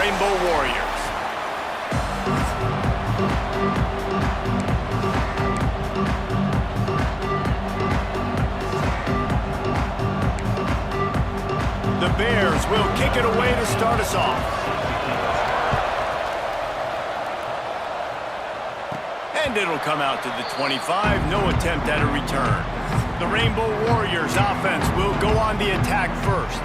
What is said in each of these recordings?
Rainbow Warriors. The Bears will kick it away to start us off. And it'll come out to the 25. No attempt at a return. The Rainbow Warriors offense will go on the attack first.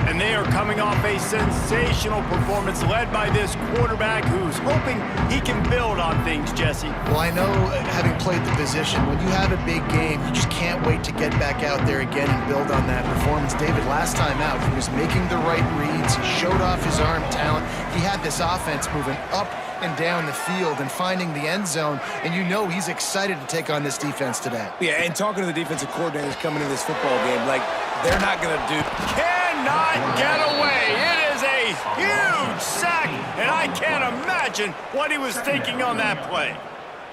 And they are coming off a sensational performance led by this quarterback who's hoping he can build on things, Jesse. Well, I know, having played the position, when you have a big game, you just can't wait to get back out there again and build on that performance. David, last time out, he was making the right reads. He showed off his arm talent. He had this offense moving up and down the field and finding the end zone, and you know he's excited to take on this defense today. Yeah, and talking to the defensive coordinators coming into this football game, like, they're not going to do... Cannot get away. It is a huge sack, and I can't imagine what he was thinking on that play.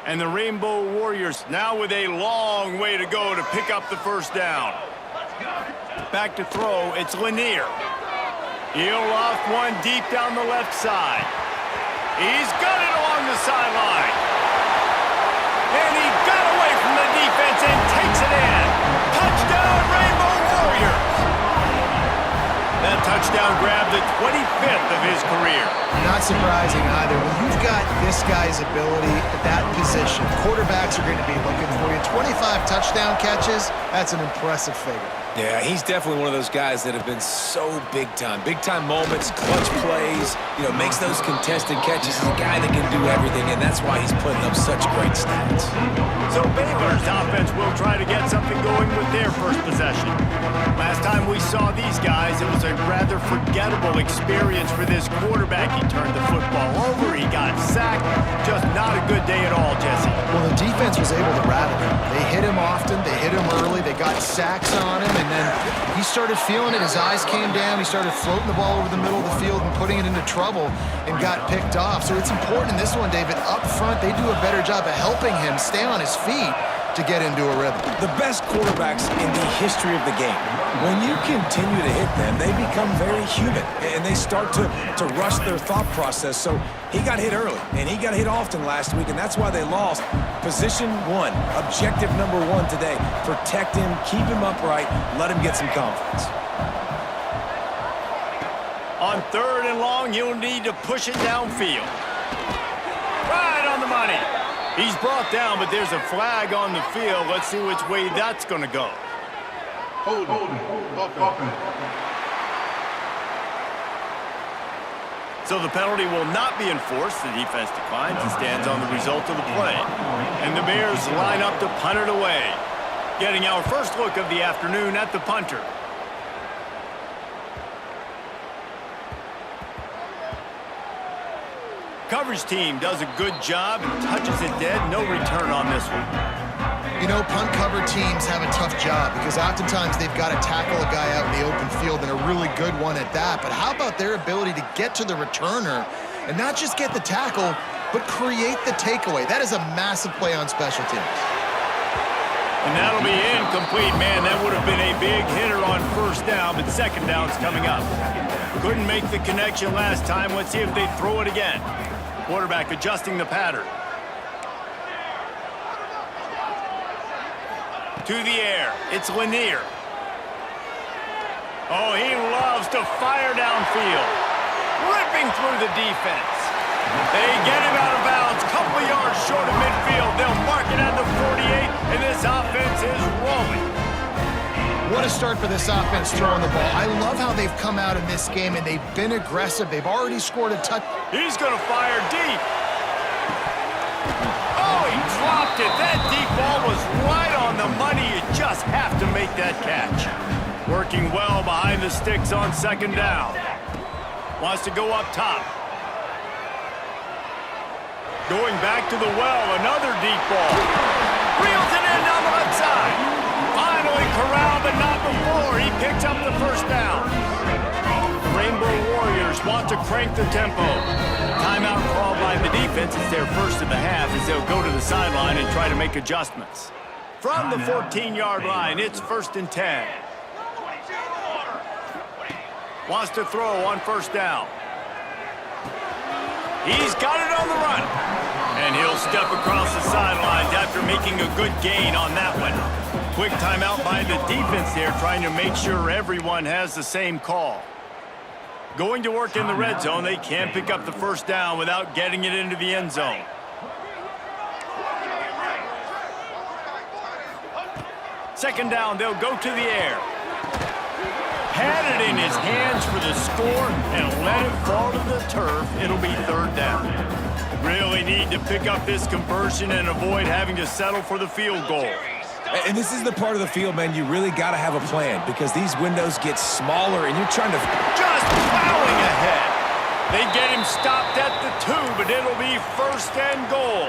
And the Rainbow Warriors now with a long way to go to pick up the first down. Back to throw, it's Lanier. He'll loft one deep down the left side. He's got it along the sideline. And he got away from the defense and takes it in. Touchdown, Rainbow Warriors. That touchdown grabbed the 25th of his career. Not surprising either. When you've got this guy's ability at that position, quarterbacks are going to be looking for you. 25 touchdown catches, that's an impressive figure. Yeah, he's definitely one of those guys that have been so big-time. Big-time moments, clutch plays, makes those contested catches. He's a guy that can do everything, and that's why he's putting up such great stats. So Baylor's offense will try to get something going with their first possession. Last time we saw these guys, it was a rather forgettable experience for this quarterback. He turned the football over, he got sacked. Just not a good day at all, Jesse. Well, the defense was able to rattle him. They hit him often, they hit him early, they got sacks on him, and then he started feeling it. His eyes came down. He started floating the ball over the middle of the field and putting it into trouble and got picked off. So it's important in this one, David, up front, they do a better job of helping him stay on his feet to get into a rhythm. The best quarterbacks in the history of the game, when you continue to hit them, they become very human, and they start to rush their thought process. So he got hit early, and he got hit often last week, and that's why they lost. Position one, objective number one today, protect him, keep him upright, let him get some confidence. On 3rd and long, you'll need to push it downfield. Right on the money. He's brought down, but there's a flag on the field. Let's see which way that's going to go. Hold it. So the penalty will not be enforced. The defense declines and stands on the result of the play. And the Bears line up to punt it away. Getting our first look of the afternoon at the punter. Coverage team does a good job and touches it dead. No return on this one. Punt cover teams have a tough job because oftentimes they've got to tackle a guy out in the open field, and a really good one at that. But how about their ability to get to the returner and not just get the tackle, but create the takeaway? That is a massive play on special teams. And that'll be incomplete, man. That would have been a big hitter on first down, but second down's coming up. Couldn't make the connection last time. Let's see if they throw it again. Quarterback adjusting the pattern. To the air, it's Lanier. Oh, he loves to fire downfield. Ripping through the defense. They get him out of bounds, couple of yards short of midfield. They'll mark it at the 48, and this offense is rolling. What a start for this offense throwing the ball. I love how they've come out in this game, and they've been aggressive. They've already scored a touchdown. He's going to fire deep. Oh, he dropped it. That deep ball was right on the money. You just have to make that catch. Working well behind the sticks on second down. Wants to go up top. Going back to the well, another deep ball. Reels it in down the left side. Finally corralled, but not before. He picks up the first down. Rainbow Warriors want to crank the tempo. Timeout called by the defense. It's their first of the half as they'll go to the sideline and try to make adjustments. From the 14-yard line, it's 1st and 10. Wants to throw on first down. He's got it on the run. And he'll step across the sidelines after making a good gain on that one. Quick timeout by the defense there, trying to make sure everyone has the same call. Going to work in the red zone, they can't pick up the first down without getting it into the end zone. Second down, they'll go to the air. Had it in his hands for the score and let it fall to the turf. It'll be third down. Really need to pick up this conversion and avoid having to settle for the field goal. And this is the part of the field, man, you really got to have a plan because these windows get smaller and you're trying to... Just plowing ahead. They get him stopped at the 2, but it'll be first and goal.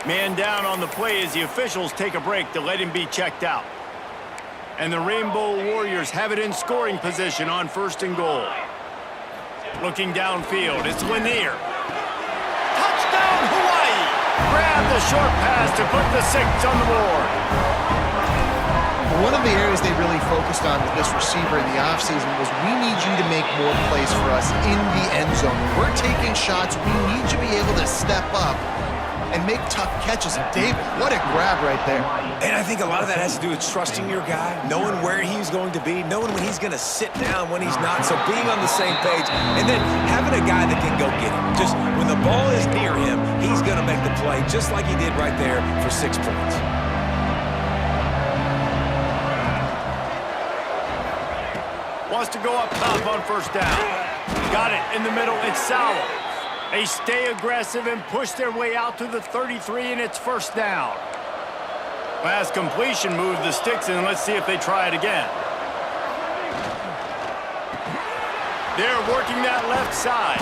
Man down on the play as the officials take a break to let him be checked out. And the Rainbow Warriors have it in scoring position on first and goal. Looking downfield, it's Lanier. Touchdown, Hawaii! Grab the short pass to put the 6 on the board. One of the areas they really focused on with this receiver in the offseason was we need you to make more plays for us in the end zone. We're taking shots. We need you to be able to step up and make tough catches. And David, what a grab right there. And I think a lot of that has to do with trusting your guy, knowing where he's going to be, knowing when he's going to sit down, when he's not. So being on the same page, and then having a guy that can go get him. Just when the ball is near him, he's going to make the play just like he did right there for 6 points. Wants to go up top on first down. Got it in the middle. It's Sauer. They stay aggressive and push their way out to the 33, and it's first down. Pass completion, move the sticks, and let's see if they try it again. They're working that left side.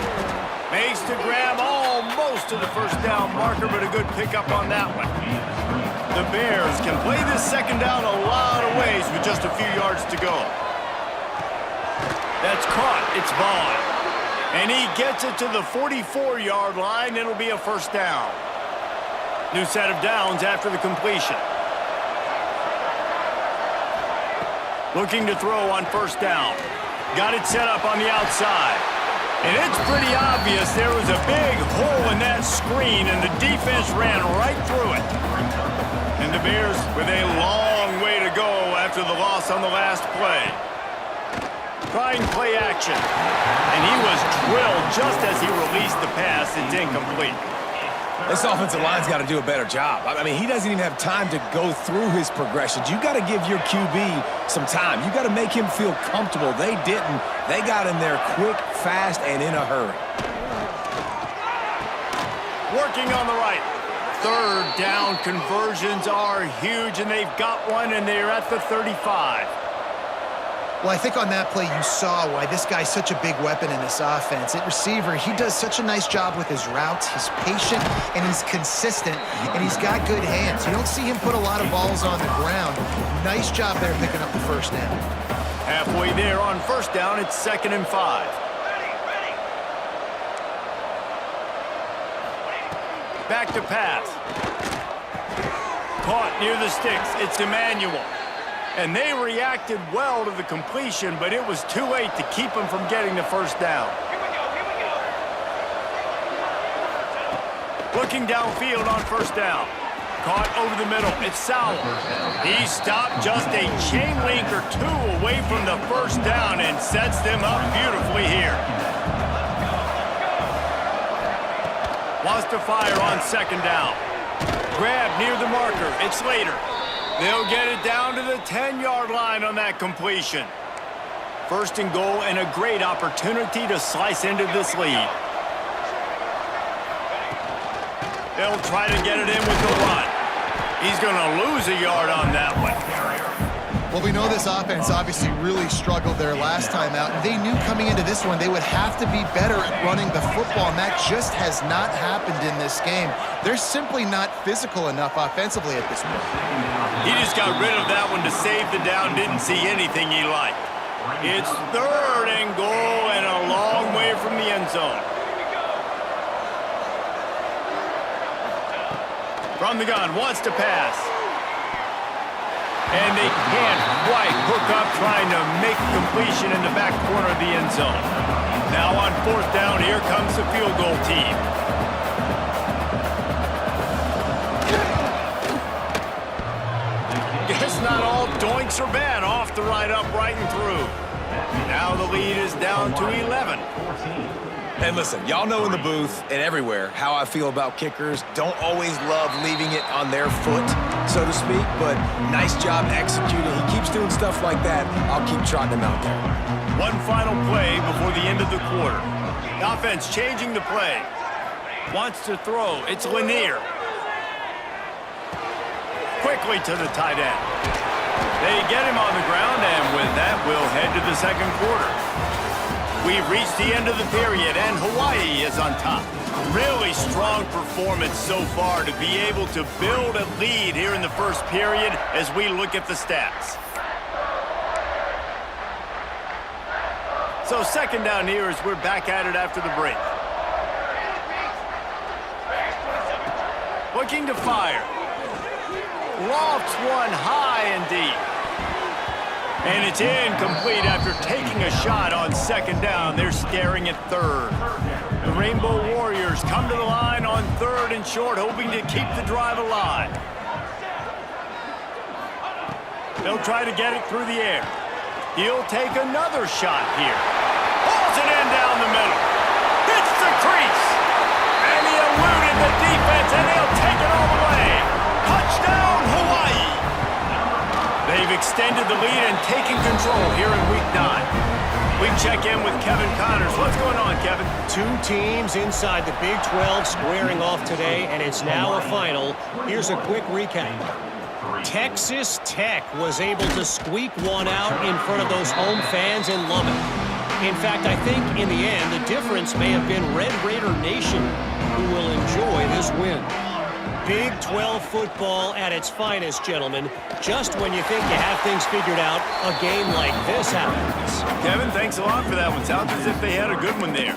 Makes the grab almost to the first down marker, but a good pickup on that one. The Bears can play this second down a lot of ways with just a few yards to go. That's caught. It's Vaughn. And he gets it to the 44-yard line. It'll be a first down. New set of downs after the completion. Looking to throw on first down. Got it set up on the outside. And it's pretty obvious there was a big hole in that screen, and the defense ran right through it. And the Bears with a long way to go after the loss on the last play. Trying play action. And he was drilled just as he released the pass. It's incomplete. This offensive line's got to do a better job. I mean, he doesn't even have time to go through his progressions. You got to give your QB some time. You got to make him feel comfortable. They didn't. They got in there quick, fast, and in a hurry. Working on the right. Third down conversions are huge, and they've got one, and they're at the 35. Well, I think on that play you saw why this guy's such a big weapon in this offense. At receiver, he does such a nice job with his routes. He's patient, and he's consistent, and he's got good hands. You don't see him put a lot of balls on the ground. Nice job there picking up the first down. Halfway there on first down, it's 2nd and 5. Back to pass. Caught near the sticks. It's Emmanuel. And they reacted well to the completion, but it was too late to keep them from getting the first down. Looking downfield on first down. Caught over the middle. It's Sauer. He stopped just a chain link or 2 away from the first down and sets them up beautifully here. Wants to fire on second down. Grab near the marker. It's Slater. They'll get it down to the 10-yard line on that completion. First and goal, and a great opportunity to slice into this lead. They'll try to get it in with the run. He's going to lose a yard on that one. Well, we know this offense obviously really struggled their last time out, and they knew coming into this one they would have to be better at running the football, and that just has not happened in this game. They're simply not physical enough offensively at this point. He just got rid of that one to save the down, didn't see anything he liked. It's 3rd and goal and a long way from the end zone. From the gun, wants to pass. And they can't quite hook up trying to make a completion in the back corner of the end zone. Now on 4th down, here comes the field goal team. Guess not all doinks are bad. Off the right, up, right, and through. Now the lead is down to 11. And listen, y'all know in the booth and everywhere how I feel about kickers. Don't always love leaving it on their foot, so to speak, but nice job executing. He keeps doing stuff like that. I'll keep trotting him out there. One final play before the end of the quarter. The offense changing the play. Wants to throw. It's Lanier. Quickly to the tight end. They get him on the ground, and with that, we'll head to the second quarter. We've reached the end of the period, and Hawaii is on top. Really strong performance so far to be able to build a lead here in the first period as we look at the stats. So second down here as we're back at it after the break. Looking to fire. Lofts one high and deep. And it's incomplete after taking a shot on second down. They're staring at third. The Rainbow Warriors come to the line on 3rd and short, hoping to keep the drive alive. They'll try to get it through the air. He'll take another shot here. Pulls it in down the middle. Hits the crease. And he eluded the defense, and they'll take it all the way. Touchdown, Hawaii. They've extended the lead and taken control here in Week 9. We check in with Kevin Connors. What's going on, Kevin? Two teams inside the Big 12 squaring off today, and it's now a final. Here's a quick recap. Texas Tech was able to squeak one out in front of those home fans in Lubbock. In fact, I think in the end, the difference may have been Red Raider Nation, who will enjoy this win. Big 12 football at its finest, gentlemen. Just when you think you have things figured out, a game like this happens. Kevin, thanks a lot for that one. Sounds as if they had a good one there.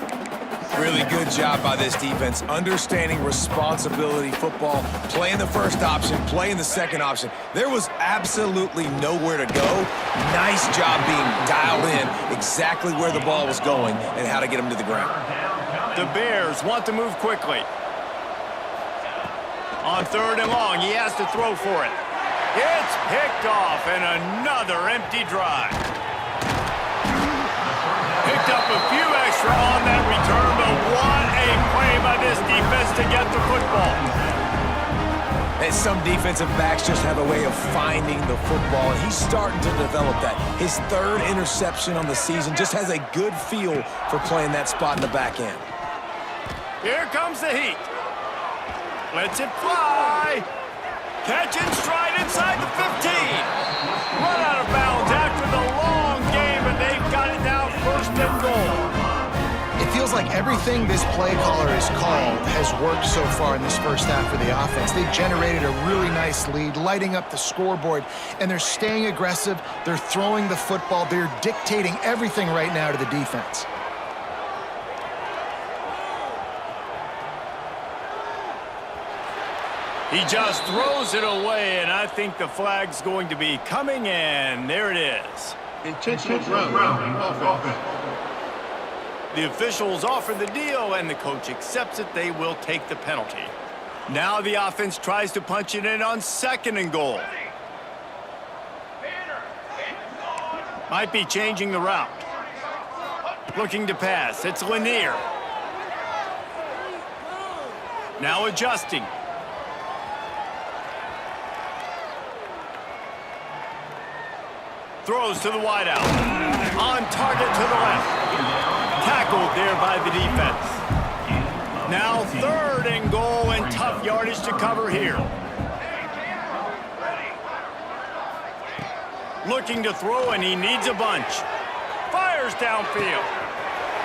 Really good job by this defense, understanding responsibility football, playing the first option, playing the second option. There was absolutely nowhere to go. Nice job being dialed in exactly where the ball was going and how to get them to the ground. The Bears want to move quickly. On 3rd and long, he has to throw for it. It's picked off, and another empty drive. Picked up a few extra on that return, but what a play by this defense to get the football. And some defensive backs just have a way of finding the football, and he's starting to develop that. His 3rd interception on the season, just has a good feel for playing that spot in the back end. Here comes the heat. Lets it fly. Catch and stride inside the 15. Run out of bounds after the long game, and they've got it now 1st and goal. It feels like everything this play caller has called has worked so far in this first half for the offense. They've generated a really nice lead, lighting up the scoreboard, and they're staying aggressive. They're throwing the football. They're dictating everything right now to the defense. He just throws it away, and I think the flag's going to be coming in. There it is. Intentional grounding offense. The officials offer the deal, and the coach accepts it. They will take the penalty. Now the offense tries to punch it in on 2nd and goal. Might be changing the route. Looking to pass. It's Lanier. Now adjusting. Throws to the wideout. On target to the left. Tackled there by the defense. Now 3rd and goal, and tough yardage to cover here. Looking to throw, and he needs a bunch. Fires downfield.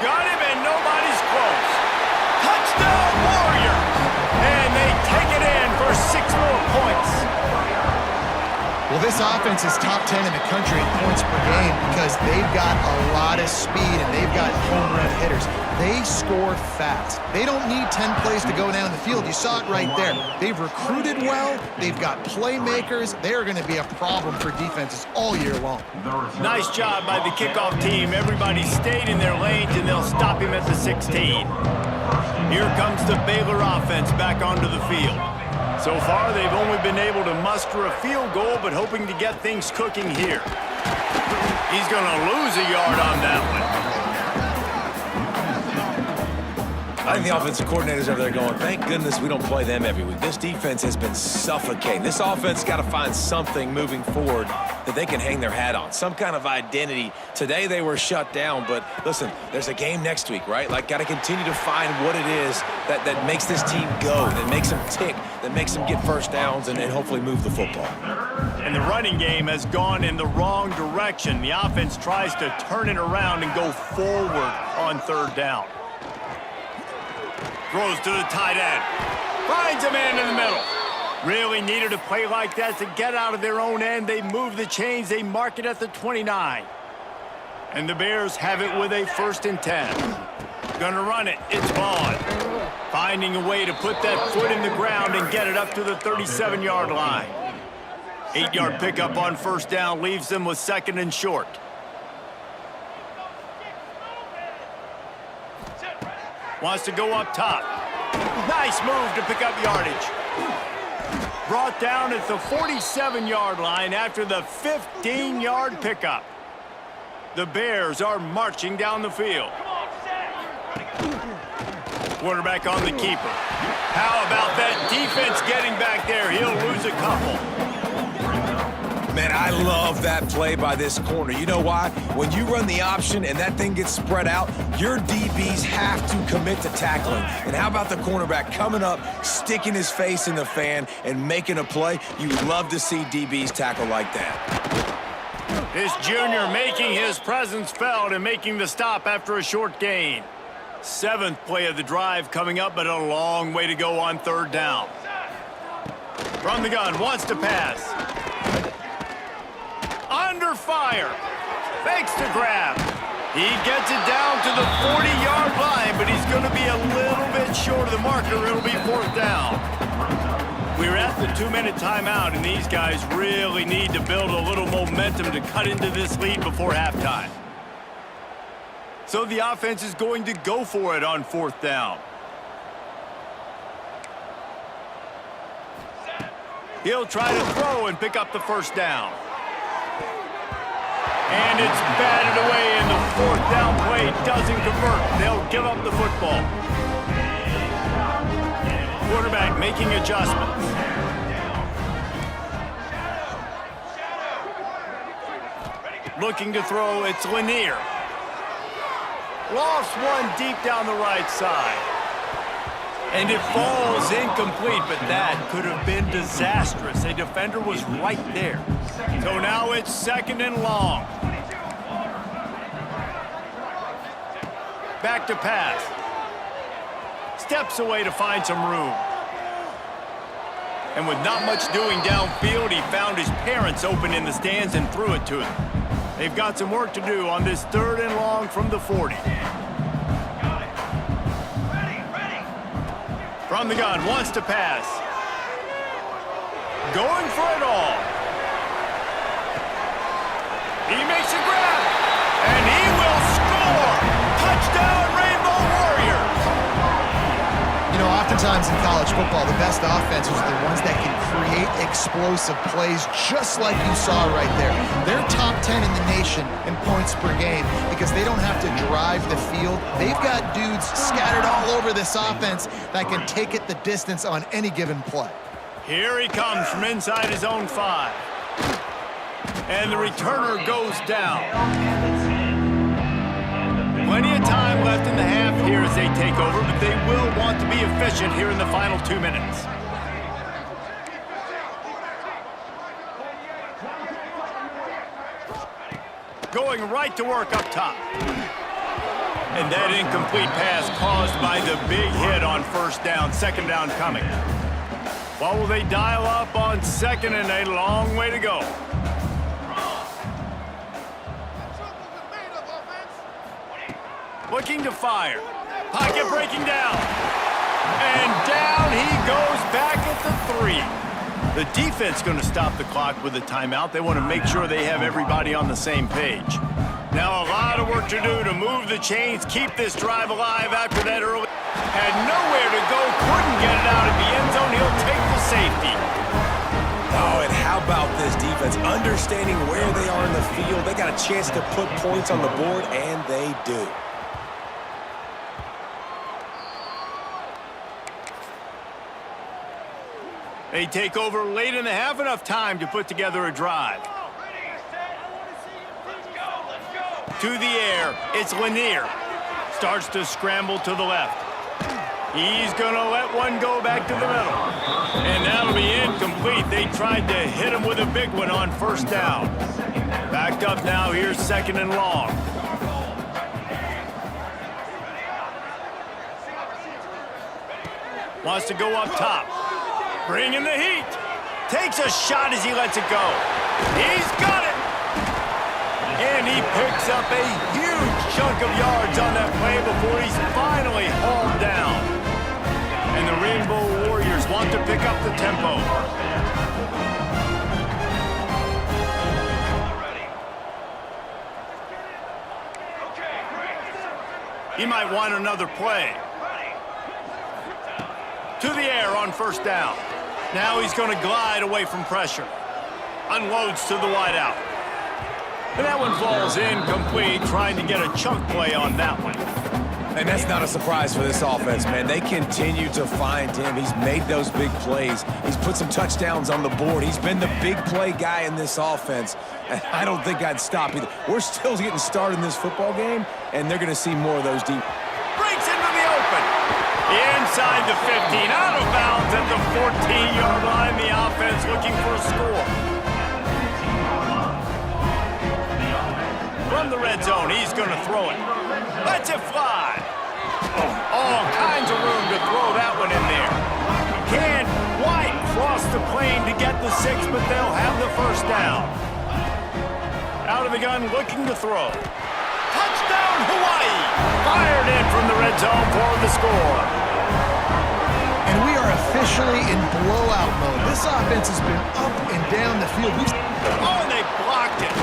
Got him, and nobody's close. Touchdown, Warriors! And they take it in for 6 more points. Well, this offense is top 10 in the country in points per game because they've got a lot of speed and they've got home run hitters. They score fast. They don't need 10 plays to go down the field. You saw it right there. They've recruited well. They've got playmakers. They're going to be a problem for defenses all year long. Nice job by the kickoff team. Everybody stayed in their lanes, and they'll stop him at the 16. Here comes the Baylor offense back onto the field. So far, they've only been able to muster a field goal, but hoping to get things cooking here. He's going to lose a yard on that one. I think the offensive coordinators over there going, thank goodness we don't play them every week. This defense has been suffocating. This offense got to find something moving forward that they can hang their hat on, some kind of identity. Today they were shut down, but listen, there's a game next week, right? Like, got to continue to find what it is that makes this team go, that makes them tick, that makes them get first downs and hopefully move the football. And the running game has gone in the wrong direction. The offense tries to turn it around and go forward on third down. Throws to the tight end. Finds a man in the middle. Really needed a play like that to get out of their own end. They move the chains. They mark it at the 29. And the Bears have it with a 1st and 10. Gonna run it. It's Vaughn. Finding a way to put that foot in the ground and get it up to the 37-yard line. 8-yard pickup on 1st down leaves them with 2nd and short. Wants to go up top. Nice move to pick up yardage. Brought down at the 47-yard line after the 15-yard pickup. The Bears are marching down the field. Quarterback on the keeper. How about that defense getting back there? He'll lose a couple. Man, I love that play by this corner. You know why? When you run the option and that thing gets spread out, your DBs have to commit to tackling. And how about the cornerback coming up, sticking his face in the fan, and making a play? You love to see DBs tackle like that. This junior making his presence felt and making the stop after a short gain. 7th play of the drive coming up, but a long way to go on 3rd down. From the gun, wants to pass. Under fire. Fakes to grab. He gets it down to the 40-yard line, but he's going to be a little bit short of the marker. It'll be 4th down. We're at the 2-minute timeout, and these guys really need to build a little momentum to cut into this lead before halftime. So the offense is going to go for it on 4th down. He'll try to throw and pick up the 1st down. And it's batted away, and the 4th down play doesn't convert. They'll give up the football. Quarterback making adjustments. Looking to throw, it's Lanier. Lofts one deep down the right side. And it falls incomplete, but that could have been disastrous. A defender was right there. So now it's 2nd and long. Back to pass. Steps away to find some room. And with not much doing downfield, he found his parents open in the stands and threw it to him. They've got some work to do on this 3rd and long from the 40. From the gun, wants to pass. Going for it all. He makes a grab, and he will score. Touchdown, Rainbow Warriors. You know, oftentimes in college football, the best offenses are the ones that can create explosive plays just like you saw right there. They're top 10 in the nation in points per game because they don't have to drive the field. They've got dudes scattered all over this offense that can take it the distance on any given play. Here he comes from inside his own 5. And the returner goes down. Plenty of time left in the half here as they take over, but they will want to be efficient here in the final 2 minutes. Going right to work up top. And that incomplete pass caused by the big hit on 1st down, 2nd down coming. What will they dial up on second and a long way to go? Looking to fire. Pocket breaking down. And down he goes back at the 3. The defense going to stop the clock with a timeout. They want to make sure they have everybody on the same page. Now a lot of work to do to move the chains, keep this drive alive after that early. Had nowhere to go, couldn't get it out of the end zone. He'll take the safety. Oh, and how about this defense? Understanding where they are in the field. They got a chance to put points on the board, and they do. They take over late in the half, enough time to put together a drive. To the air, it's Lanier. Starts to scramble to the left. He's going to let one go back to the middle. And that'll be incomplete. They tried to hit him with a big one on first down. Backed up now, here's second and long. Wants to go up top. Bringing the heat. Takes a shot as he lets it go. He's got it. And he picks up a huge chunk of yards on that play before he's finally hauled down. And the Rainbow Warriors want to pick up the tempo. He might want another play. To the air on first down. Now he's going to glide away from pressure. Unloads to the wideout. And that one falls incomplete, trying to get a chunk play on that one. And that's not a surprise for this offense, man. They continue to find him. He's made those big plays. He's put some touchdowns on the board. He's been the big play guy in this offense. And I don't think I'd stop either. We're still getting started in this football game, and they're going to see more of those deep. Breaks into the open. Inside the 15, out of bounds at the 14-yard line. The offense looking for a score. From the red zone, he's going to throw it. Lets it fly. All kinds of room to throw that one in there. Can't quite cross the plane to get the 6, but they'll have the first down. Out of the gun, looking to throw. Touchdown, Hawaii! Fired in from the red zone for the score. And we are officially in blowout mode. This offense has been up and down the field. Oh, and they blocked it.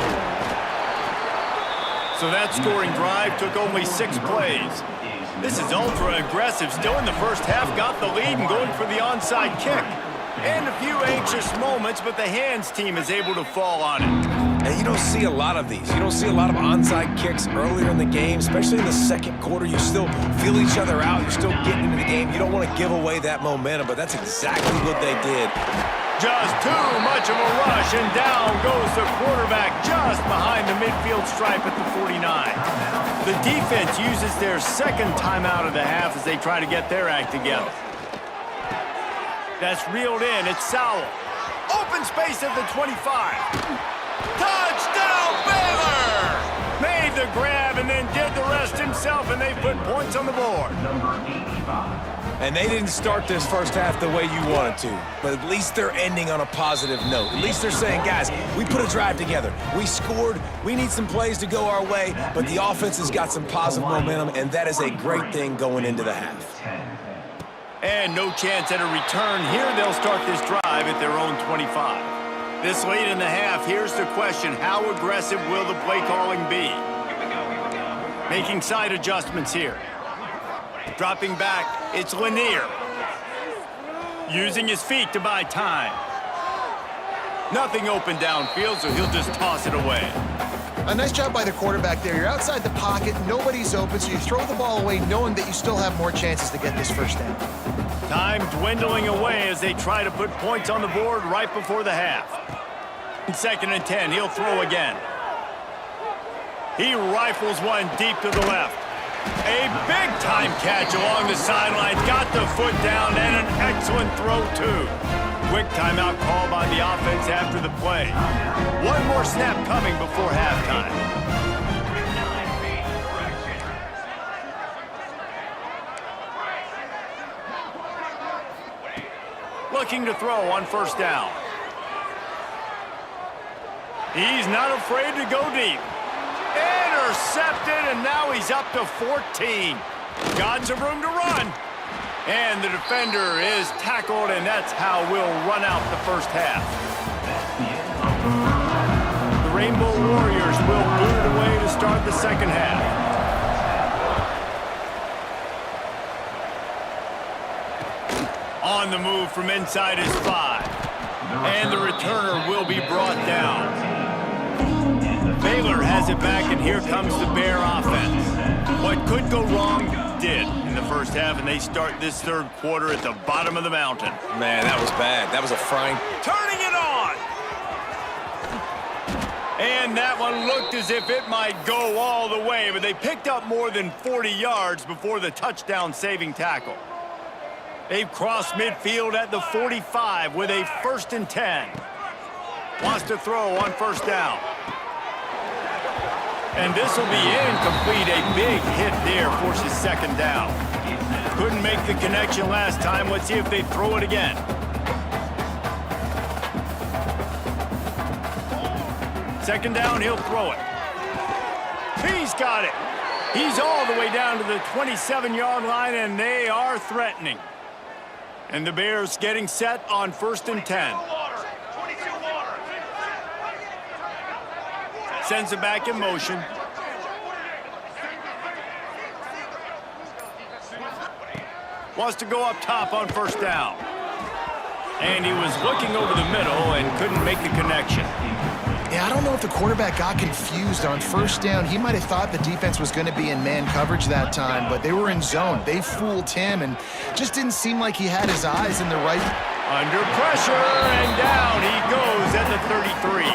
So that scoring drive took only 6 plays. This is ultra-aggressive. Still in the first half, got the lead and going for the onside kick. And a few anxious moments, but the hands team is able to fall on it. And you don't see a lot of these. You don't see a lot of onside kicks earlier in the game, especially in the second quarter. You still feel each other out. You're still getting into the game. You don't want to give away that momentum, but that's exactly what they did. Just too much of a rush, and down goes the quarterback just behind the midfield stripe at the 49. The defense uses their second timeout of the half as they try to get their act together. That's reeled in. It's Sowell. Open space at the 25. Touchdown, Baylor! Made the grab and then did the rest himself, and they put points on the board. And they didn't start this first half the way you wanted to, but at least they're ending on a positive note. At least they're saying, guys, we put a drive together. We scored. We need some plays to go our way, but the offense has got some positive momentum, and that is a great thing going into the half. And no chance at a return here. They'll start this drive at their own 25. This late in the half, here's the question. How aggressive will the play calling be? Making side adjustments here. Dropping back, it's Lanier. Using his feet to buy time. Nothing open downfield, so he'll just toss it away. A nice job by the quarterback there. You're outside the pocket, nobody's open, so you throw the ball away knowing that you still have more chances to get this first down. Time dwindling away as they try to put points on the board right before the half. 2nd and 10, he'll throw again. He rifles one deep to the left. A big-time catch along the sideline. Got the foot down and an excellent throw, too. Quick timeout call by the offense after the play. One more snap coming before halftime. looking to throw on first down. He's not afraid to go deep. Intercepted, and now he's up to 14. Got some room to run. And the defender is tackled, and that's how we'll run out the first half. The Rainbow Warriors will boot it away to start the second half. On the move from inside his 5. And the returner will be brought down. Baylor has it back, and here comes the Bear offense. What could go wrong did in the first half, and they start this third quarter at the bottom of the mountain. Man, that was bad. That was a frying. Turning it on! And that one looked as if it might go all the way, but they picked up more than 40 yards before the touchdown-saving tackle. They've crossed midfield at the 45 with a 1st and 10. Wants to throw on first down. And this will be incomplete. A big hit there forces second down. Couldn't make the connection last time. Let's see if they throw it again. Second down, he'll throw it. He's got it. He's all the way down to the 27-yard line, and they are threatening. And the Bears getting set on 1st and 10. Sends it back in motion. Wants to go up top on first down. And he was looking over the middle and couldn't make the connection. Yeah, I don't know if the quarterback got confused on first down. He might have thought the defense was going to be in man coverage that time, but they were in zone. They fooled him and just didn't seem like he had his eyes in the right. Under pressure, and down he goes at the 33.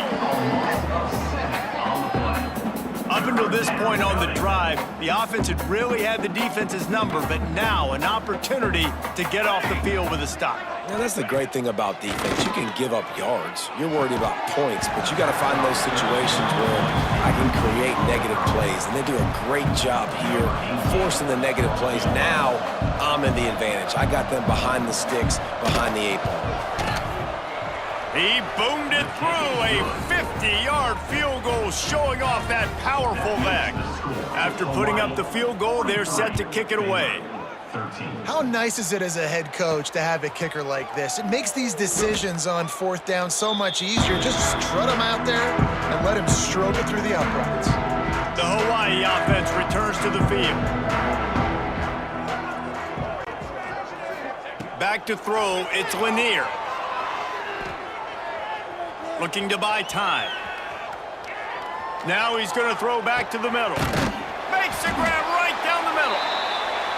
Up until this point on the drive, the offense had really had the defense's number, but now an opportunity to get off the field with a stop. Now, that's the great thing about defense. You can give up yards. You're worried about points, but you got to find those situations where I can create negative plays, and they do a great job here forcing the negative plays. Now I'm in the advantage. I got them behind the sticks, behind the 8 ball. He boomed it through, a 50-yard field goal showing off that powerful leg. After putting up the field goal, they're set to kick it away. How nice is it as a head coach to have a kicker like this? It makes these decisions on 4th down so much easier. Just strut him out there and let him stroke it through the uprights. The Hawaii offense returns to the field. Back to throw, it's Lanier. Looking to buy time. Now he's going to throw back to the middle. Makes the grab right down the middle.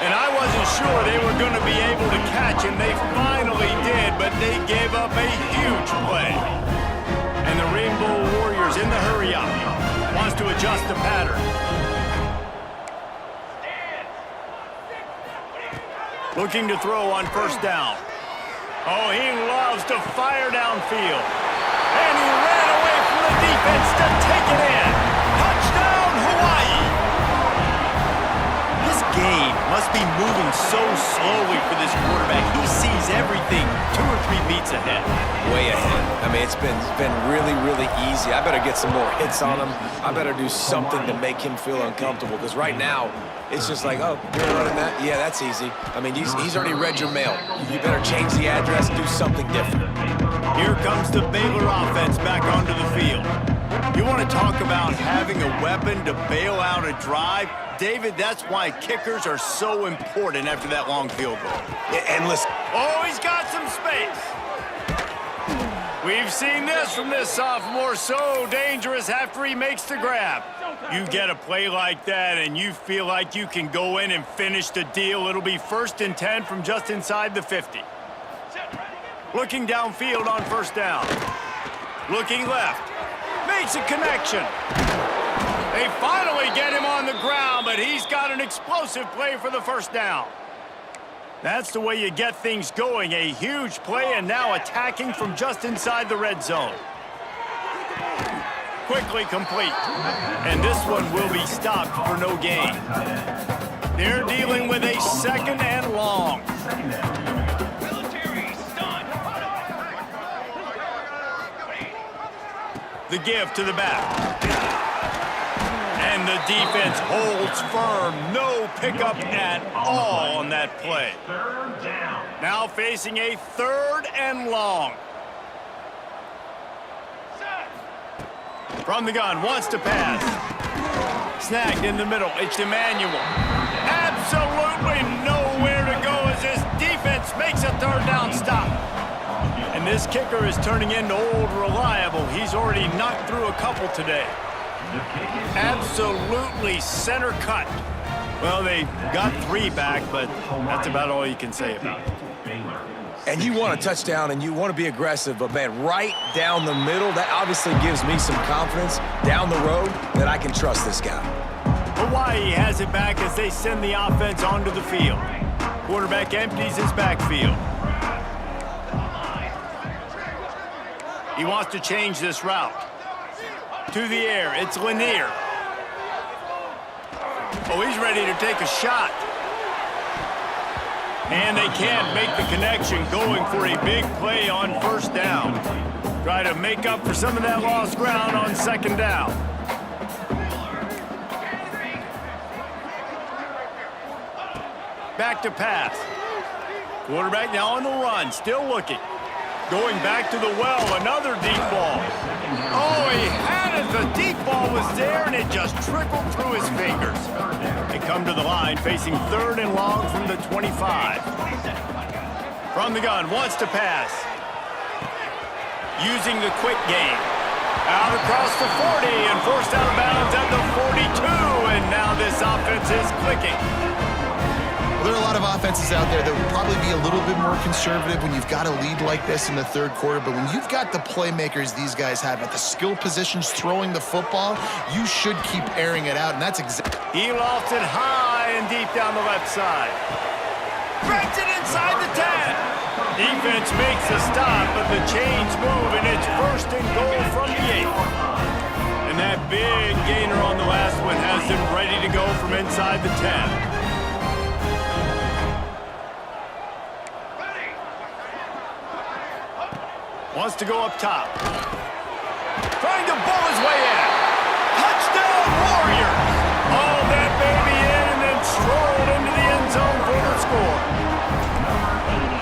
And I wasn't sure they were going to be able to catch him. They finally did, but they gave up a huge play. And the Rainbow Warriors in the hurry-up. Wants to adjust the pattern. Looking to throw on first down. Oh, he loves to fire downfield. And he ran away from the defense to take it in. Touchdown, Hawaii! This game must be moving so slowly for this quarterback. He sees everything 2 or 3 beats ahead. Way ahead. I mean, it's been really, really easy. I better get some more hits on him. I better do something to make him feel uncomfortable, because right now, it's just like, oh, you're running that? Yeah, that's easy. I mean, he's already read your mail. You better change the address, do something different. Here comes the Baylor offense back onto the field. You want to talk about having a weapon to bail out a drive? David, that's why kickers are so important after that long field goal. And listen. Oh, he's got some space. We've seen this from this sophomore, so dangerous after he makes the grab. You get a play like that and you feel like you can go in and finish the deal. It'll be 1st and 10 from just inside the 50. Looking downfield on first down. Looking left. Makes a connection. They finally get him on the ground, but he's got an explosive play for the first down. That's the way you get things going. A huge play, and now attacking from just inside the red zone. Quickly complete. And this one will be stopped for no gain. They're dealing with a 2nd and long. The give to the back. And the defense holds firm. No pickup at all on that play. Now facing a 3rd and long. From the gun, wants to pass. Snagged in the middle. It's Emmanuel. Absolutely nowhere to go as this defense makes a 3rd down stop. And this kicker is turning into old reliable. He's already knocked through a couple today. Absolutely center cut. Well, they got 3 back, but that's about all you can say about it. And you want a touchdown and you want to be aggressive, but man, right down the middle, that obviously gives me some confidence down the road that I can trust this guy. Hawaii has it back as they send the offense onto the field. Quarterback empties his backfield. He wants to change this route. To the air, it's Lanier. Oh, he's ready to take a shot. And they can't make the connection, going for a big play on 1st down. Try to make up for some of that lost ground on 2nd down. Back to pass. Quarterback now on the run, still looking. Going back to the well, another deep ball. Oh, he had it. The deep ball was there, and it just trickled through his fingers. They come to the line, facing 3rd and long from the 25. From the gun, wants to pass. Using the quick game. Out across the 40 and forced out of bounds at the 42, and now this offense is clicking. There are a lot of offenses out there that would probably be a little bit more conservative when you've got a lead like this in the 3rd quarter, but when you've got the playmakers these guys have at the skill positions throwing the football, you should keep airing it out, and that's exactly... He lofts it high and deep down the left side. Breaks it inside the 10. Defense makes a stop, but the chains move, and it's 1st and goal from the 8. And that big gainer on the last one has them ready to go from inside the 10. Wants to go up top. Trying to bowl his way in. Touchdown, Warriors! Oh, that baby in and then strolled into the end zone for the score.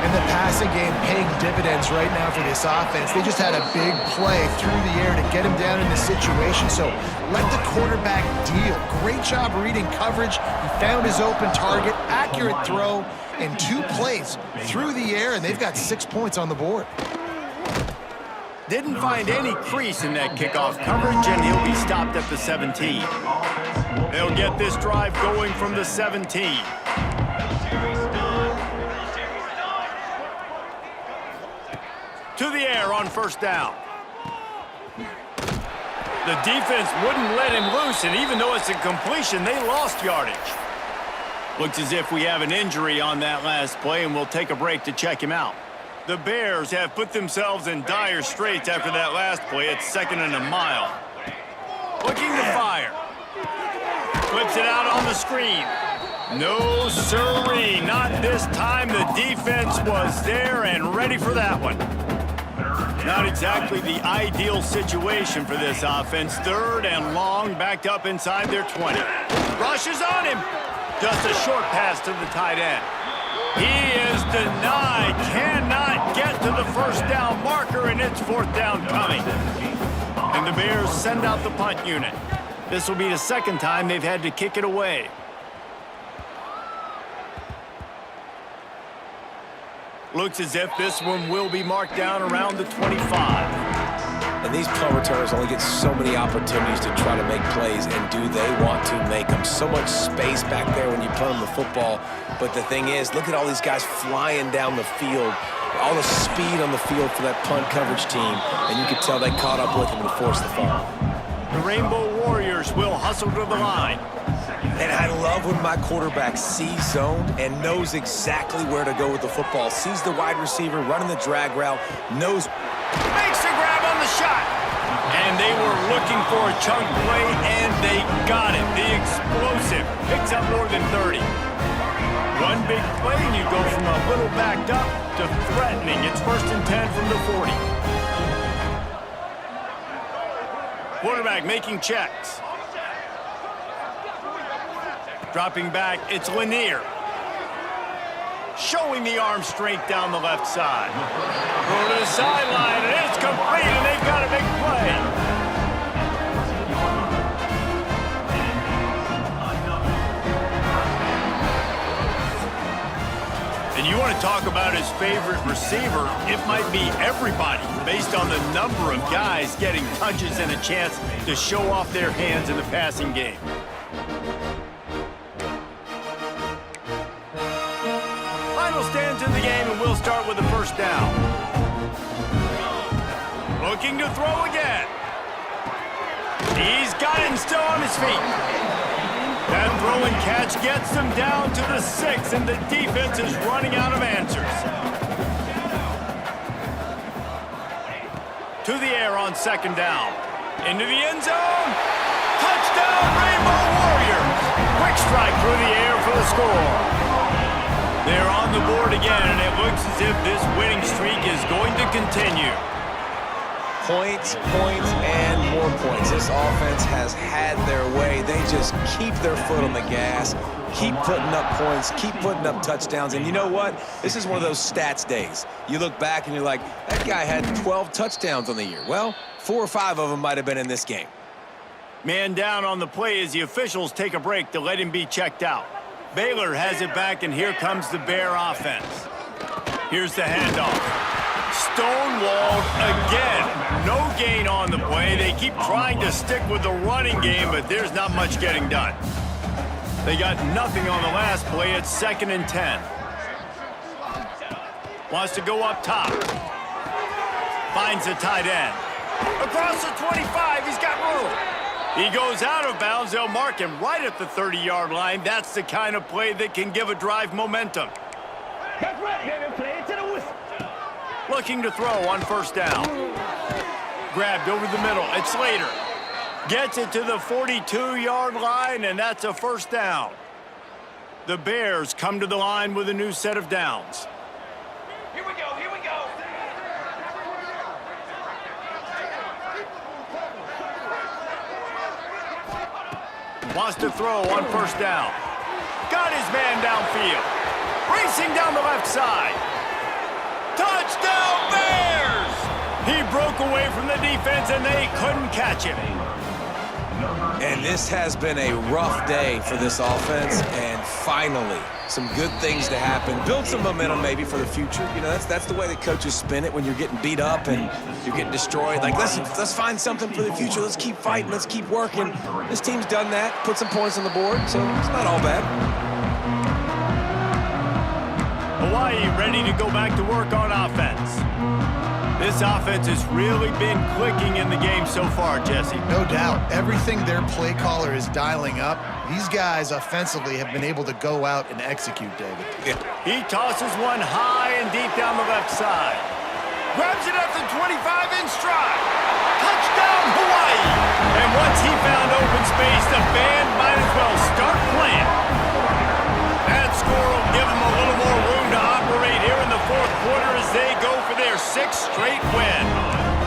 And the passing game paying dividends right now for this offense. They just had a big play through the air to get him down in the situation. So let the quarterback deal. Great job reading coverage. He found his open target, accurate throw, and 2 plays through the air, and they've got 6 points on the board. Didn't find any crease in that kickoff coverage, and he'll be stopped at the 17. They'll get this drive going from the 17. To the air on 1st down. The defense wouldn't let him loose, and even though it's a completion, they lost yardage. Looks as if we have an injury on that last play, and we'll take a break to check him out. The Bears have put themselves in dire straits after that last play. It's 2nd and a mile. Looking to fire. Flips it out on the screen. No siree, not this time. The defense was there and ready for that one. Not exactly the ideal situation for this offense. 3rd and long, backed up inside their 20. Rushes on him. Just a short pass to the tight end. He is denied, cannot get to the 1st down marker, and it's 4th down coming. And the Bears send out the punt unit. This will be the 2nd time they've had to kick it away. Looks as if this one will be marked down around the 25. And these punt returners only get so many opportunities to try to make plays, and do they want to make them? So much space back there when you punt them the football. But the thing is, look at all these guys flying down the field, all the speed on the field for that punt coverage team, and you can tell they caught up with them and forced the fumble. The Rainbow Warriors will hustle to the line. And I love when my quarterback sees zoned and knows exactly where to go with the football. Sees the wide receiver running the drag route, knows... Makes a grab on the shot. And they were looking for a chunk play, and they got it. The explosive picks up more than 30. One big play, and you go from a little backed up to threatening. It's 1st and 10 from the 40. Quarterback making checks. Dropping back, it's Lanier. Showing the arm strength down the left side. Go to the sideline, and it's complete, and they've got a big play. And you want to talk about his favorite receiver, it might be everybody, based on the number of guys getting touches and a chance to show off their hands in the passing game. Final stands in the game, and we'll start with the first down. Looking to throw again. He's got it and still on his feet. That throw and catch gets them down to the 6, and the defense is running out of answers. To the air on second down. Into the end zone. Touchdown, Rainbow Warriors. Quick strike through the air for the score. They're on the board again, and it looks as if this winning streak is going to continue. Points, points, and more points. This offense has had their way. They just keep their foot on the gas, keep putting up points, keep putting up touchdowns. And you know what? This is one of those stats days. You look back and you're like, that guy had 12 touchdowns on the year. Well, 4 or 5 of them might have been in this game. Man down on the play as the officials take a break to let him be checked out. Baylor has it back, and here comes the Bear offense. Here's the handoff. Stonewalled again. No gain on the play. They keep trying to stick with the running game, but there's not much getting done. They got nothing on the last play. It's 2nd and 10. Wants to go up top. Finds the tight end. Across the 25, he's got room. He goes out of bounds. They'll mark him right at the 30-yard line. That's the kind of play that can give a drive momentum. That's right, baby. Play it to the whistle. Looking to throw on first down. Grabbed over the middle. It's Slater. Gets it to the 42-yard line, and that's a first down. The Bears come to the line with a new set of downs. Here we go, here we go. Wants to throw on first down. Got his man downfield. Racing down the left side. Touchdown, Bears! He broke away from the defense, and they couldn't catch him. And this has been a rough day for this offense, and finally, some good things to happen. Build some momentum maybe for the future. You know, that's the way the coaches spin it when you're getting beat up and you're getting destroyed. Like, let's find something for the future. Let's keep fighting. Let's keep working. This team's done that, put some points on the board, so it's not all bad. Hawaii ready to go back to work on offense. This offense has really been clicking in the game so far, Jesse. No doubt. Everything their play caller is dialing up, these guys offensively have been able to go out and execute, David. Yeah. He tosses one high and deep down the left side. Grabs it at the 25 in stride. Touchdown, Hawaii! And once he found open space, the band might as well start playing. That score will give them a little more room to operate here in the fourth quarter as they go for their 6th straight win.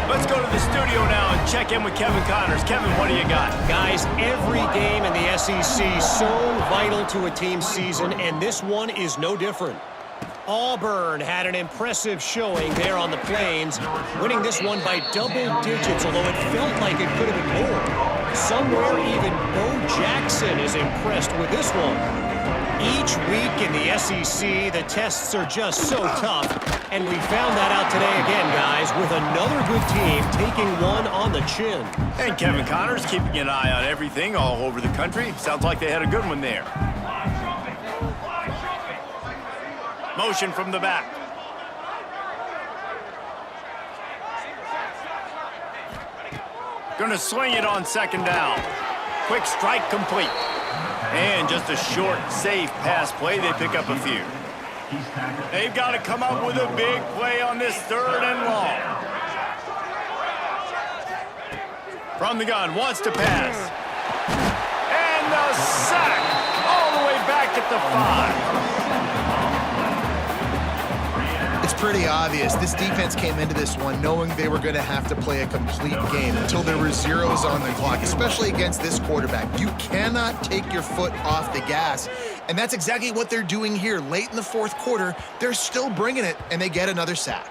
Let's go to the studio now and check in with Kevin Connors. Kevin, what do you got? Guys, every game in the SEC so vital to a team's season, and this one is no different. Auburn had an impressive showing there on the Plains, winning this one by double digits, although it felt like it could have been more. Somewhere even Bo Jackson is impressed with this one. Each week in the SEC, the tests are just so tough, and we found that out today again, guys, with another good team taking one on the chin. And Kevin Connors keeping an eye on everything all over the country. Sounds like they had a good one there. Motion from the back. Gonna swing it on second down. Quick strike complete. And just a short, safe pass play. They pick up a few. They've got to come up with a big play on this 3rd and long. From the gun, wants to pass. And the sack all the way back at the 5. It's pretty obvious. This defense came into this one knowing they were going to have to play a complete game until there were zeros on the clock, especially against this quarterback. You cannot take your foot off the gas, and that's exactly what they're doing here. Late in the fourth quarter, they're still bringing it, and they get another sack.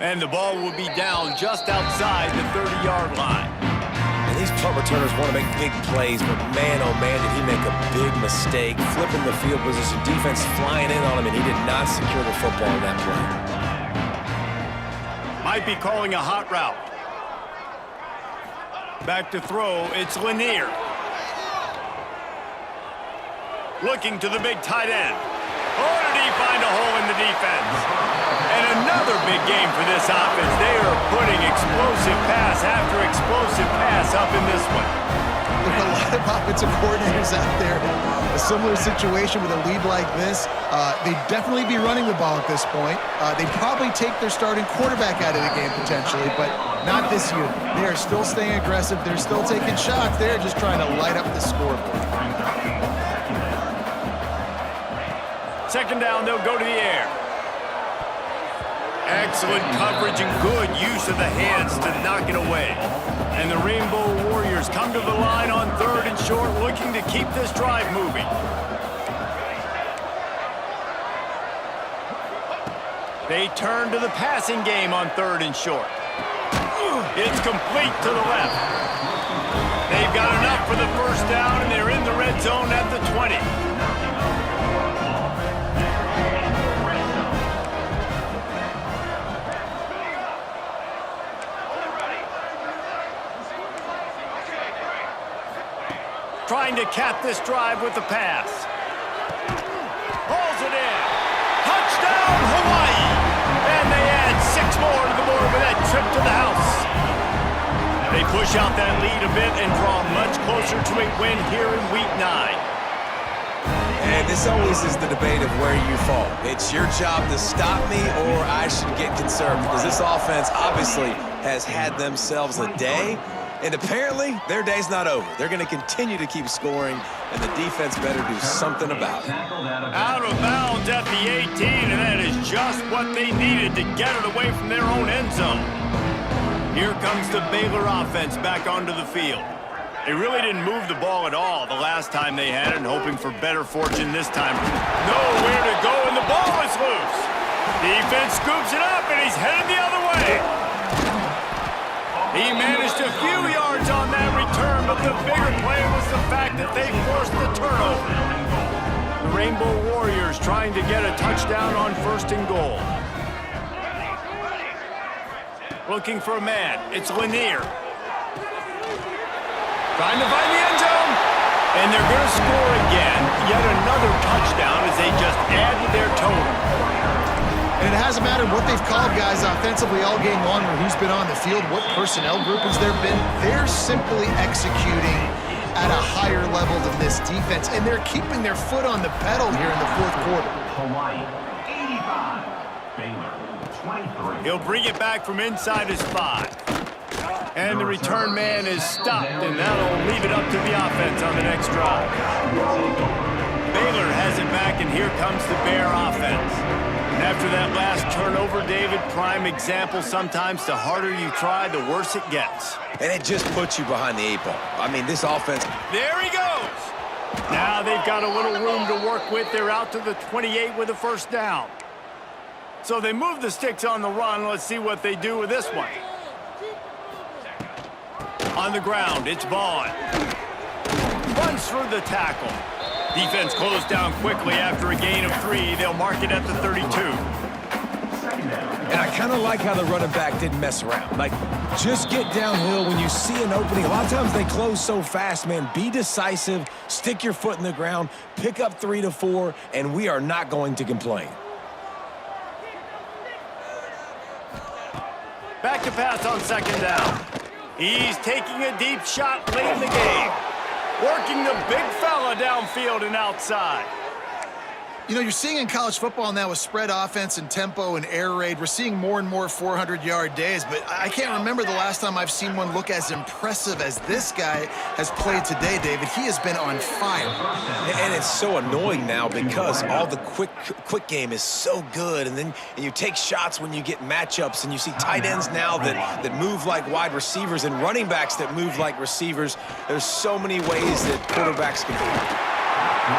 And the ball will be down just outside the 30-yard line. And these punt returners want to make big plays, but man, oh man, did he make a big mistake. Flipping the field position, defense flying in on him, and he did not secure the football in that play. Might be calling a hot route. Back to throw, it's Lanier. Looking to the big tight end. Oh, did he find a hole in the defense? And another big game for this offense. They are putting explosive pass after explosive pass up in this one. There are a lot of offensive coordinators out there. A similar situation with a lead like this. They'd definitely be running the ball at this point. They'd probably take their starting quarterback out of the game potentially, but not this unit. They are still staying aggressive. They're still taking shots. They're just trying to light up the scoreboard. Second down, they'll go to the air. Excellent coverage and good use of the hands to knock it away. And the Rainbow Warriors come to the line on 3rd and short, looking to keep this drive moving. They turn to the passing game on 3rd and short. It's complete to the left. They've got enough for the first down, and they're in the red zone at the 20. Trying to cap this drive with the pass. Hauls it in. Touchdown, Hawaii! And they add 6 more to the board with that trip to the house. They push out that lead a bit and draw much closer to a win here in Week 9. And this always is the debate of where you fall. It's your job to stop me, or I should get conserved, because this offense obviously has had themselves a day. And apparently, their day's not over. They're going to continue to keep scoring, and the defense better do something about it. Out of bounds at the 18, and that is just what they needed to get it away from their own end zone. Here comes the Baylor offense back onto the field. They really didn't move the ball at all the last time they had it, and hoping for better fortune this time. Nowhere to go, and the ball is loose. Defense scoops it up, and he's headed the other way. He managed a few yards on that return, but the bigger play was the fact that they forced the turnover. The Rainbow Warriors trying to get a touchdown on 1st and goal. Looking for a man. It's Lanier. Trying to find the end zone. And they're going to score again. Yet another touchdown as they just add to their total. And it hasn't mattered what they've called guys offensively all game long or who's been on the field, what personnel group has there been. They're simply executing at a higher level than this defense, and they're keeping their foot on the pedal here in the fourth quarter. Hawaii, 85. Baylor, 23. He'll bring it back from inside his 5. And the return man is stopped, and that'll leave it up to the offense on the next drive. Baylor has it back, and here comes the Bear offense. And after that last turnover, David, prime example, sometimes the harder you try, the worse it gets. And it just puts you behind the 8 ball. I mean, this offense... There he goes! Now they've got a little room to work with. They're out to the 28 with a first down. So they move the sticks on the run. Let's see what they do with this one. On the ground, it's Vaughn. Runs through the tackle. Defense closed down quickly after a gain of 3. They'll mark it at the 32. And I kind of like how the running back didn't mess around. Like, just get downhill when you see an opening. A lot of times they close so fast, man. Be decisive, stick your foot in the ground, pick up 3 to 4, and we are not going to complain. Back to pass on 2nd down. He's taking a deep shot late in the game. Working the big fella downfield and outside. You know, you're seeing in college football now with spread offense and tempo and air raid, we're seeing more and more 400-yard days, but I can't remember the last time I've seen one look as impressive as this guy has played today, David. He has been on fire. And it's so annoying now because all the quick game is so good, and you take shots when you get matchups, and you see tight ends now that move like wide receivers and running backs that move like receivers. There's so many ways that quarterbacks can do.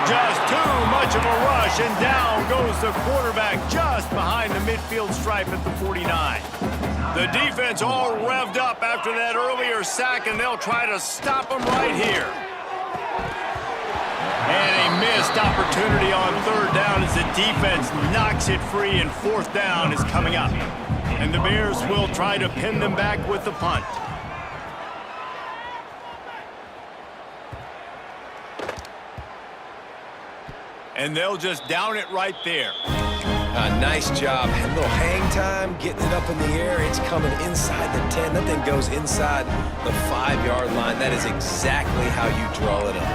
Just too much of a rush, and down goes the quarterback just behind the midfield stripe at the 49. The defense all revved up after that earlier sack, and they'll try to stop him right here. And a missed opportunity on third down as the defense knocks it free, and fourth down is coming up. And the Bears will try to pin them back with the punt. And they'll just down it right there. Nice job. A little hang time, getting it up in the air. It's coming inside the 10. That thing goes inside the 5-yard line. That is exactly how you draw it up.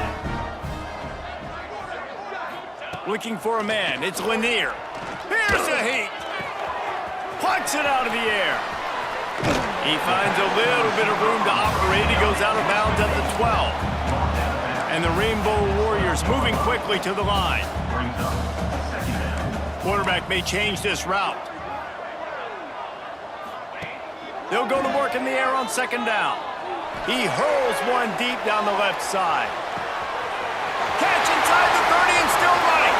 Looking for a man. It's Lanier. Here's a heat. Plucks it out of the air. He finds a little bit of room to operate. He goes out of bounds at the 12. And the Rainbow Warriors moving quickly to the line. Quarterback may change this route. They'll go to work in the air on second down. He hurls one deep down the left side. Catch inside the 30 and still running.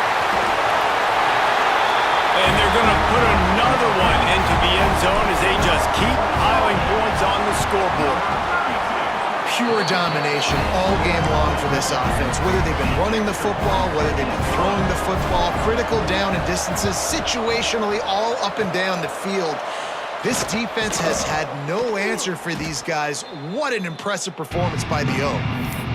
And they're going to put another one into the end zone as they just keep piling points on the scoreboard. Pure domination all game long for this offense. Whether they've been running the football, whether they've been throwing the football, critical down and distances, situationally all up and down the field. This defense has had no answer for these guys. What an impressive performance by the O.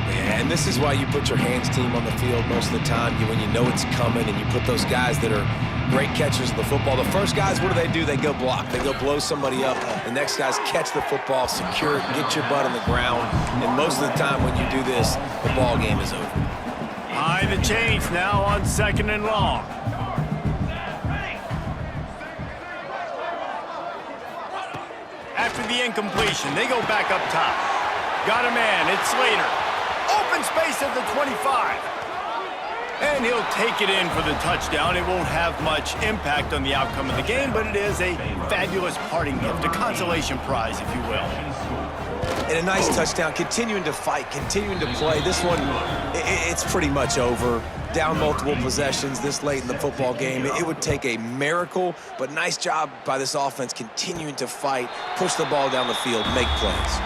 Yeah, and this is why you put your hands team on the field most of the time. When you know it's coming, and you put those guys that are great catchers of the football. The first guys, what do? They go block. They go blow somebody up. The next guys catch the football, secure it, get your butt on the ground. And most of the time when you do this, the ball game is over. High the chains now on second and long. After the incompletion, they go back up top. Got a man, it's Slater. Open space at the 25. And he'll take it in for the touchdown. It won't have much impact on the outcome of the game, but it is a fabulous parting gift, a consolation prize, if you will. And a nice touchdown, continuing to fight, continuing to play. This one, it's pretty much over. Down multiple possessions this late in the football game. It would take a miracle, but nice job by this offense continuing to fight, push the ball down the field, make plays.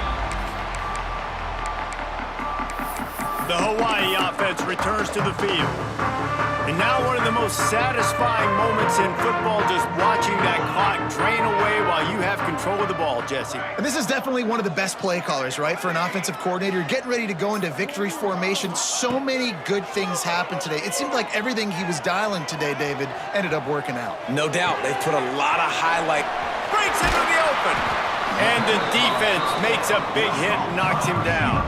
The Hawaii offense returns to the field. And now one of the most satisfying moments in football, just watching that clock drain away while you have control of the ball, Jesse. And this is definitely one of the best play callers, right, for an offensive coordinator. Getting ready to go into victory formation. So many good things happened today. It seemed like everything he was dialing today, David, ended up working out. No doubt. They put a lot of highlight. Breaks into the open. And the defense makes a big hit and knocks him down.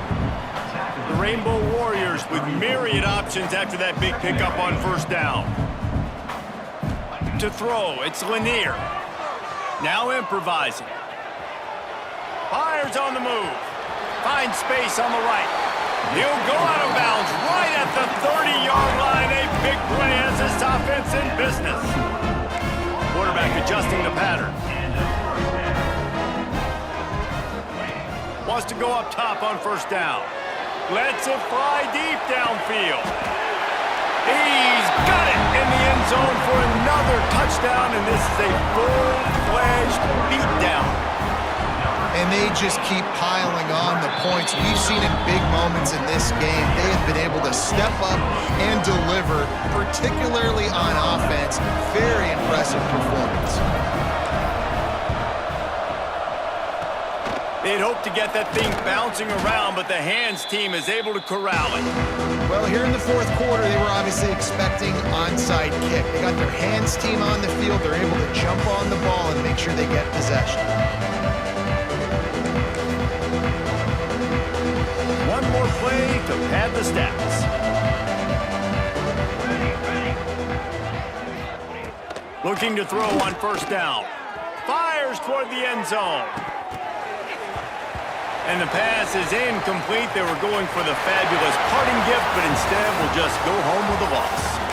The Rainbow Warriors with myriad options after that big pickup on first down. To throw, it's Lanier. Now improvising. Fires on the move. Finds space on the right. He'll go out of bounds right at the 30-yard line. A big play as this offense in business. Quarterback adjusting the pattern. Wants to go up top on first down. Lets it fly deep downfield. He's got it in the end zone for another touchdown, and this is a full-fledged beatdown. And they just keep piling on the points. We've seen in big moments in this game, they have been able to step up and deliver, particularly on offense. Very impressive performance. They'd hoped to get that thing bouncing around, but the hands team is able to corral it. Well, here in the fourth quarter, they were obviously expecting onside kick. They got their hands team on the field. They're able to jump on the ball and make sure they get possession. One more play to pad the stats. Looking to throw on first down. Fires toward the end zone. And the pass is incomplete. They were going for the fabulous parting gift, but instead will just go home with a loss.